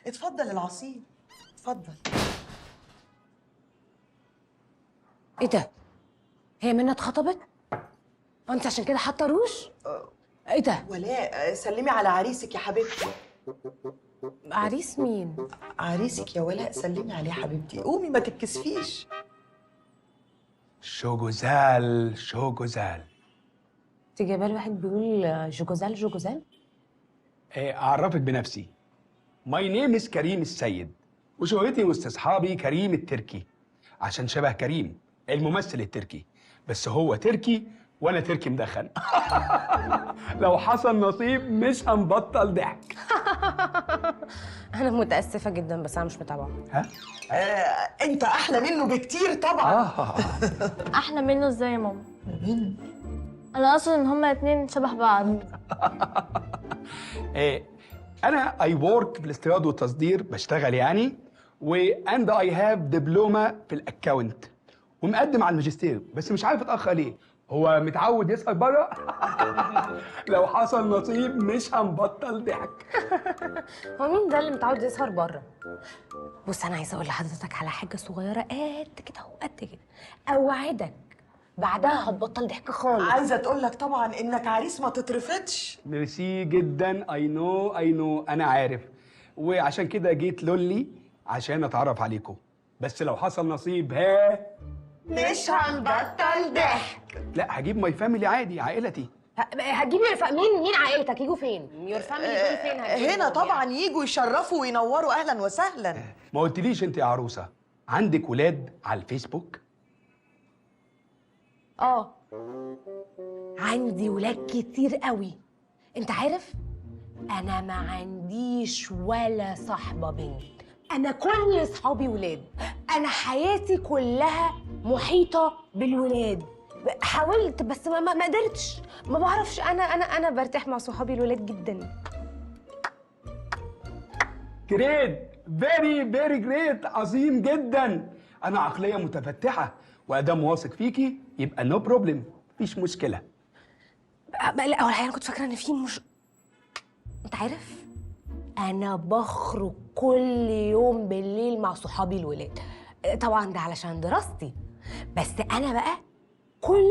اتفضل العصير، اتفضل. ايه ده؟ هي منى اتخطبت؟ انت عشان كده حاطه روج؟ ايه ده؟ ولاء سلمي على عريسك يا حبيبتي. عريس مين؟ عريسك يا ولاء، سلمي عليه يا حبيبتي، قومي ما تتكسفيش. شو جزال شو جزال. انت جايبه لي واحد بيقول جوجوزال جوجوزال؟ أعرفك بنفسي. ماي نيم از كريم السيد، وشهرتي وسط أصحابي كريم التركي، عشان شبه كريم الممثل التركي، بس هو تركي وأنا تركي مدخن. لو حصل نصيب مش هنبطل ضحك. انا متاسفه جدا بس انا مش متابعه. ها؟ انت احلى منه بكتير طبعا. احلى منه ازاي يا ماما؟ انا اصلا ان هما الاتنين شبه بعض. أنا أي ورك في الاستيراد والتصدير، بشتغل يعني، وأند أي هاف دبلومة في الأكاونت، ومقدم على الماجستير بس مش عارف اتأخر ليه. هو متعود يسهر بره. لو حصل نصيب مش هنبطل ضحك. هو مين ده اللي متعود يسهر بره؟ بص انا عايزه اقول لحضرتك على حاجه صغيره قد كده وقد كده، اوعدك بعدها هتبطل ضحك خالص. عايزه تقول لك طبعا انك عريس ما تترفضش. ميرسي جدا. اي نو انا عارف، وعشان كده جيت لولي عشان اتعرف عليكم، بس لو حصل نصيب مش هنبطل ضحك. لا هجيب ماي فاميلي عادي، عائلتي. هتجيب مين عائلتك؟ يجوا فين؟ يور فاميلي دول فين؟ هنا طبعا يجوا يشرفوا وينوروا، اهلا وسهلا. ما قلتليش انت يا عروسه عندك ولاد على الفيسبوك؟ اه عندي ولاد كتير قوي. انت عارف انا ما عنديش ولا صاحبه بنت، انا كل صحابي ولاد، انا حياتي كلها محيطه بالولاد. حاولت بس ما قدرتش، ما بعرفش. انا برتاح مع صحابي الولاد جدا. جريت، فيري جريت، عظيم جدا. انا عقليه متفتحه، وادام واثق فيكي يبقى نو بروبلم، مفيش مشكله. لا اول حاجه انا كنت فاكره ان في انت عارف انا بخرج كل يوم بالليل مع صحابي الولاد، طبعا ده علشان دراستي، بس انا بقى كل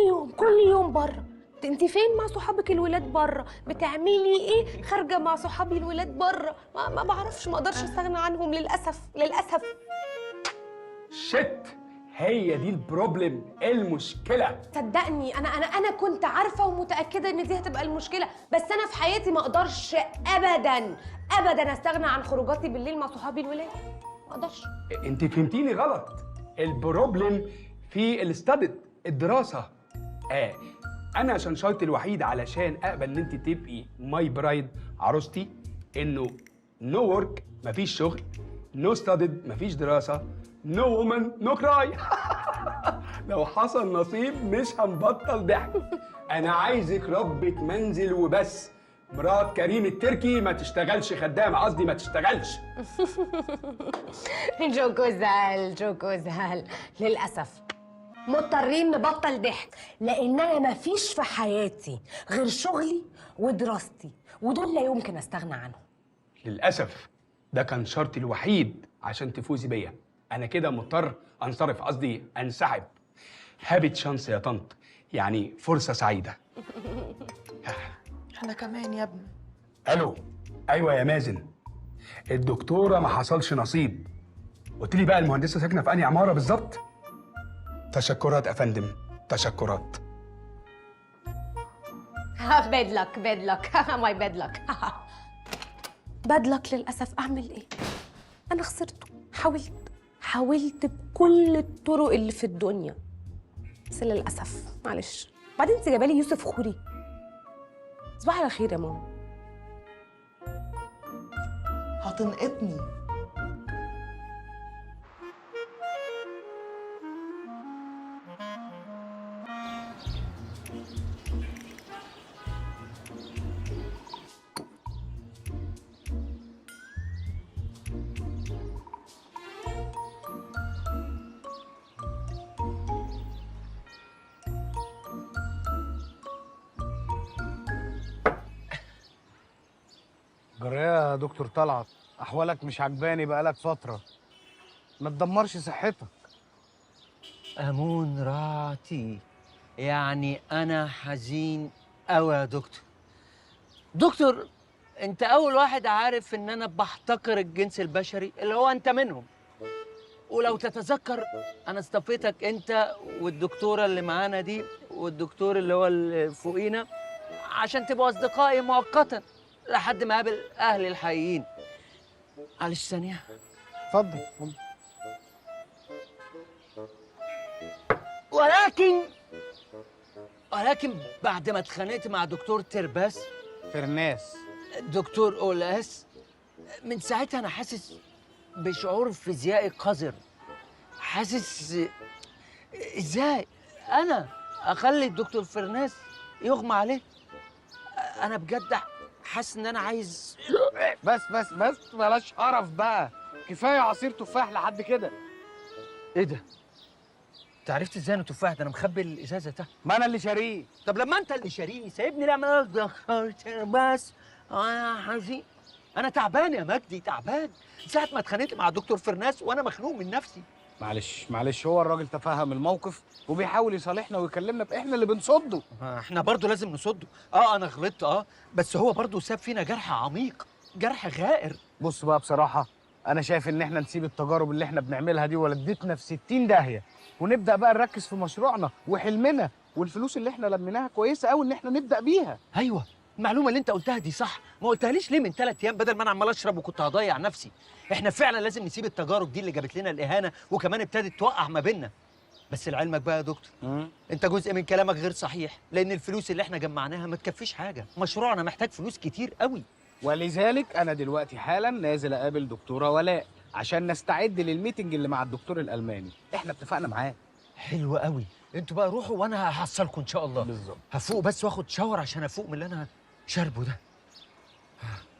يوم بره. انت فين مع صحابك الولاد بره؟ بتعملي ايه خارجه مع صحابي الولاد بره؟ ما بعرفش، ما اقدرش استغنى عنهم للاسف. شت، هي دي البروبلم، المشكله. صدقني انا كنت عارفه ومتاكده ان دي هتبقى المشكله، بس انا في حياتي ما اقدرش ابدا استغنى عن خروجاتي بالليل مع صحابي الولاد، ما اقدرش. انت فهمتيني غلط. البروبلم في الاستادد، الدراسه. انا عشان شرطي الوحيد علشان اقبل ان انت تبقي ماي برايد، عروستي، انه نو ورك، مفيش شغل، نو ستادد، مفيش دراسه، نو وومن نو كراي. لو حصل نصيب مش هنبطل ضحك. انا عايزك ربة منزل وبس، مرات كريم التركي ما تشتغلش خدامه، قصدي ما تشتغلش. جوكوزال للاسف مضطرين نبطل ضحك، لان انا مفيش في حياتي غير شغلي ودراستي، ودول لا يمكن استغنى عنهم. للاسف ده كان شرطي الوحيد عشان تفوزي بيا. انا كده مضطر انصرف، قصدي انسحب. هابت شانس يا طنط، يعني فرصه سعيده. احنا كمان يا ابني. الو. ايوه يا مازن، الدكتوره ما حصلش نصيب. قلت لي بقى المهندسه ساكنه في انهي عماره بالظبط؟ تشكرات يا فندم، تشكرات. باد لك ماي باد لك للاسف. اعمل ايه؟ انا خسرته. حاولت بكل الطرق اللي في الدنيا، بس للاسف معلش. بعدين انت جايبه لي يوسف خوري. صباح على خير يا ماما. هتنقطني. جرايه يا دكتور طلعت، احوالك مش عجباني بقالك فتره، ما تدمرش صحتك. أمون راتي، يعني أنا حزين أوي يا دكتور. دكتور، أنت أول واحد عارف إن أنا بحتقر الجنس البشري اللي هو أنت منهم. ولو تتذكر أنا اصطفيتك أنت والدكتورة اللي معانا دي والدكتور اللي هو اللي فوقينا عشان تبقوا أصدقائي مؤقتا لحد ما أقابل أهلي الحقيقيين. معلش ثانية. اتفضل. ولكن بعد ما اتخانقت مع دكتور ترباس فرناس. دكتور اولاس، من ساعتها انا حاسس بشعور فيزيائي قذر. حاسس ازاي انا اخلي الدكتور فرناس يغمى عليه؟ انا بجد حاسس ان انا عايز. بس بلاش قرف بقى، كفايه عصير تفاح لحد كده. ايه ده؟ انت عرفت ازاي انه تفاح؟ ده انا مخبي الازازه تحت. ما انا اللي شاريه. طب لما انت اللي شاريني سايبني ليه اعمل بس؟ انا حزين، انا تعبان يا مجدي، تعبان ساعه ما اتخانقت مع دكتور فرناس وانا مخنوق من نفسي. معلش هو الراجل تفهم الموقف وبيحاول يصالحنا ويكلمنا، احنا اللي بنصده. احنا برضو لازم نصده. انا غلطت بس هو برضو ساب فينا جرح عميق، جرح غائر. بص بقى، بصراحه انا شايف ان احنا نسيب التجارب اللي احنا بنعملها دي ولدتنا في 60 داهيه، ونبدا بقى نركز في مشروعنا وحلمنا، والفلوس اللي احنا لميناها كويسه قوي ان احنا نبدا بيها. ايوه، المعلومه اللي انت قلتها دي صح. ما قلتهاليش ليه من 3 ايام بدل ما انا عمال اشرب وكنت هضيع نفسي؟ احنا فعلا لازم نسيب التجارب دي اللي جابت لنا الاهانه وكمان ابتدت توقع ما بيننا. بس لعلمك بقى يا دكتور، انت جزء من كلامك غير صحيح، لان الفلوس اللي احنا جمعناها ما تكفيش حاجه. مشروعنا محتاج فلوس كتير قوي. ولذلك انا دلوقتي حالا نازل اقابل دكتوره ولاء عشان نستعد للميتنج اللي مع الدكتور الالماني، احنا اتفقنا معاه. حلو قوي. انتوا بقى روحوا وانا هحصلكم ان شاء الله. بالظبط. هفوق بس واخد شاور عشان افوق من اللي انا شاربه ده.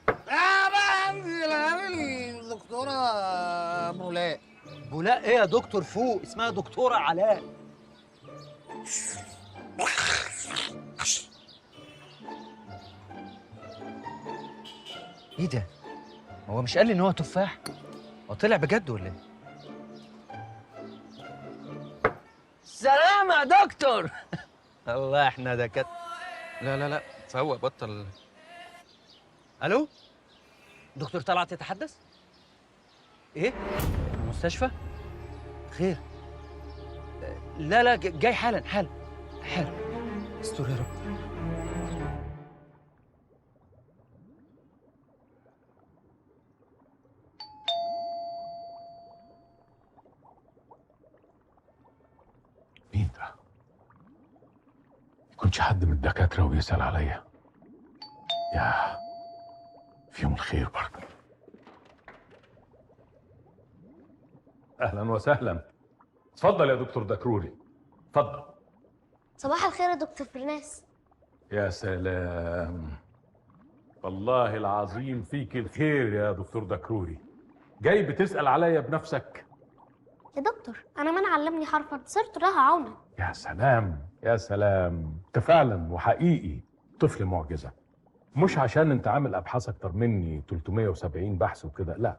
بقى انزل اقابل الدكتوره بولاء. بولاء ايه يا دكتور؟ فوق، اسمها دكتوره علاء. ايه ده؟ هو مش قال لي ان هو تفاح؟ هو طلع بجد ولا ايه؟ سلام يا دكتور. الله احنا دكاتره. لا فوق، بطل. الو، دكتور طلعت يتحدث؟ ايه؟ المستشفى؟ خير؟ لا جاي حالا. استر يا رب. مين ده؟ يكونش حد من الدكاترة ويسأل عليا؟ يا فيهم الخير برضه. أهلا وسهلا. اتفضل يا دكتور دكروري، اتفضل. صباح الخير يا دكتور فرناس. يا سلام، والله العظيم فيك الخير يا دكتور دكروري. جاي بتسأل عليا بنفسك؟ يا دكتور أنا من علمني حرفا صرت لها عونا. يا سلام يا سلام، انت فعلا وحقيقي طفل معجزة. مش عشان انت عامل ابحاث اكتر مني 370 بحث وكده، لا،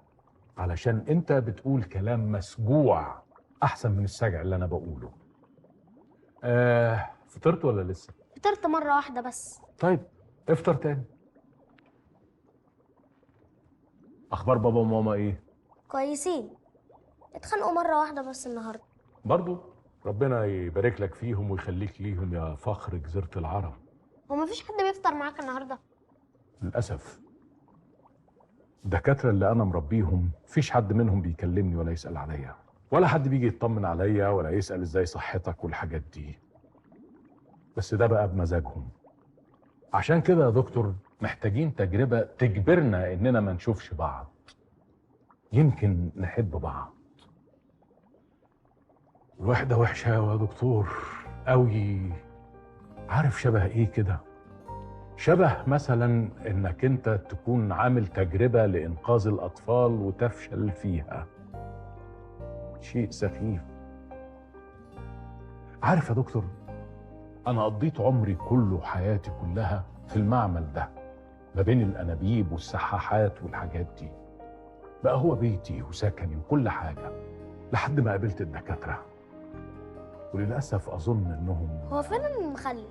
علشان انت بتقول كلام مسجوع احسن من السجع اللي انا بقوله. فطرت ولا لسه؟ فطرت مرة واحدة بس. طيب افطر تاني. اخبار بابا وماما ايه؟ كويسين، اتخانقوا مرة واحدة بس النهاردة. برضو ربنا يبارك لك فيهم ويخليك ليهم يا فخر جزيرة العرب. هو مفيش حد بيفطر معاك النهاردة؟ للأسف الدكاترة اللي أنا مربيهم مفيش حد منهم بيكلمني ولا يسأل عليا، ولا حد بيجي يطمن عليا ولا يسأل إزاي صحتك والحاجات دي. بس ده بقى بمزاجهم. عشان كده يا دكتور محتاجين تجربة تجبرنا إننا ما نشوفش بعض، يمكن نحب بعض. الوحدة وحشة يا دكتور قوي. عارف شبه إيه كده؟ شبه مثلا انك انت تكون عامل تجربة لإنقاذ الأطفال وتفشل فيها. شيء سخيف. عارف يا دكتور، أنا قضيت عمري كله، حياتي كلها في المعمل ده، ما بين الأنابيب والسحاحات والحاجات دي. بقى هو بيتي وسكني وكل حاجة لحد ما قابلت الدكاترة، وللأسف أظن إنهم هو فين المخلل؟